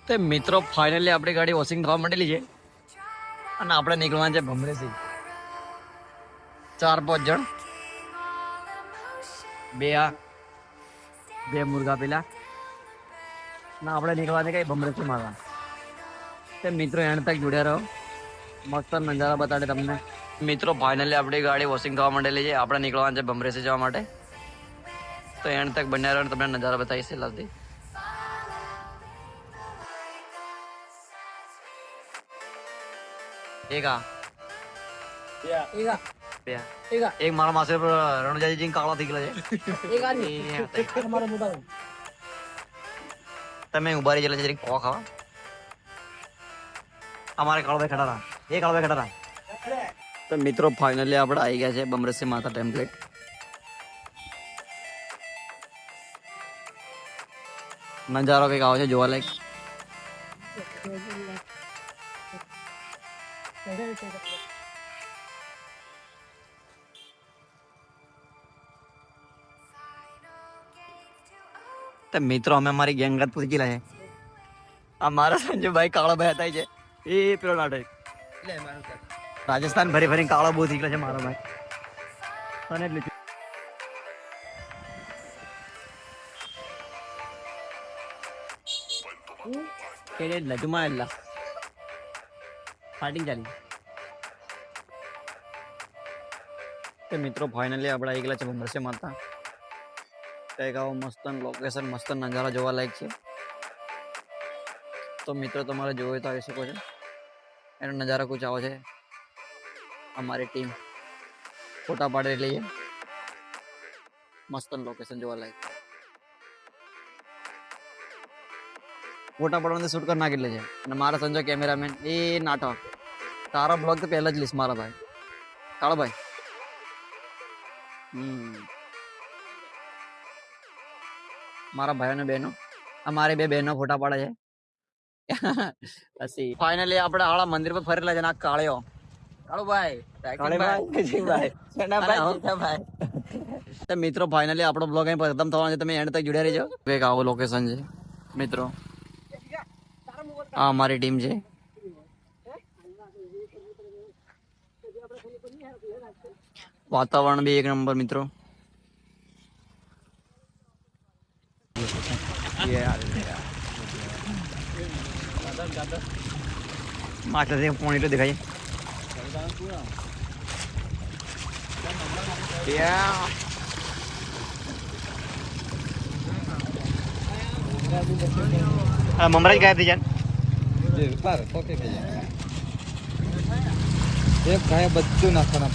તે મિત્રો ફાઇનલી આપણી ગાડી વોશિંગ થવા માંડેલી છે અને આપણે નીકળવાના છે ભમરેથી 4-5 જણ બે મુર્ગા પેલા ના આપણે નીકળવાને કઈ ભમરેથી મારવા તે મિત્રો એન્ડ તક જોડ્યા રહો મસ્ત નજારા બતાડે તમને મિત્રો ફાઇનલી આપણી ગાડી વોશિંગ થવા માંડેલી છે આપણે નીકળવાના છે ભમરેથી જવા માટે તો એન્ડ તક બન્યા રહો તમને નજારા બતાવીશ લાસ્ટથી એક મારા માસે રણજાજી કાળા થઈ ગયેલા છે તમે ઉભા રહી ગયેલા છે ખોવા ખાવા અમારે કાળભાઈ ખડા તો મિત્રો ફાઇનલી આપણે આવી ગયા છે બમરેસી માતા ટેમ્પલેટ નજારો કઈક આવે છે જોવા લાયક મિત્રો અમે અમારી ગેંગત પૂછી ગયેલા છે અમારા સંજયભાઈ કાળાભાઈ હતા છે એ પેલો નાટક રાજસ્થાન ફરી ફરી કાળો બહુ થઈ ગયો છે મારો ભાઈ અને એટલે લજુમાં એટલા ફાઇટિંગ ચાલી તો મિત્રો ફાઇનલી આપણે આવી ગયેલા છે ભમરસે માતા કંઈક આવો મસ્ત લોકેશન મસ્ત નજારા જોવા લાયક છે તો મિત્રો તમારે જોવો તો આવી શકો છો એનો નજારો કુછ આવો છે અમારી ટીમ ફોટા પાડી લઈએ મસ્ત લોકેશન જોવા લાયક ફોટા પાડવાથી શૂટ કરી નાખેલી છે અને મારા સંજય કેમેરામેન એ નાટક તારા બ્લોગ તો પહેલા જ લીસ મારા ભાઈ કાળો ભાઈ મારા ભાઈઓ ને બહેનો અમારી બે બહેનો ફોટા પાડે છે પછી ફાઇનલી આપણે આળા મંદિર પર ફરેલા છે ના કાળ્યો મિત્રો ફાઇનલી આપણો બ્લોગ અહીં ખતમ થવાનો છે તમે એન્ડ તક જોડ્યા રહેજો એક આવો લોકેશન છે મિત્રો આ અમારી ટીમ છે વાતાવરણ બી એક નંબર મિત્રો માથે પોણી તો દેખાય મમરાજ ગાયબ થઈ જાય બધું નાખવાના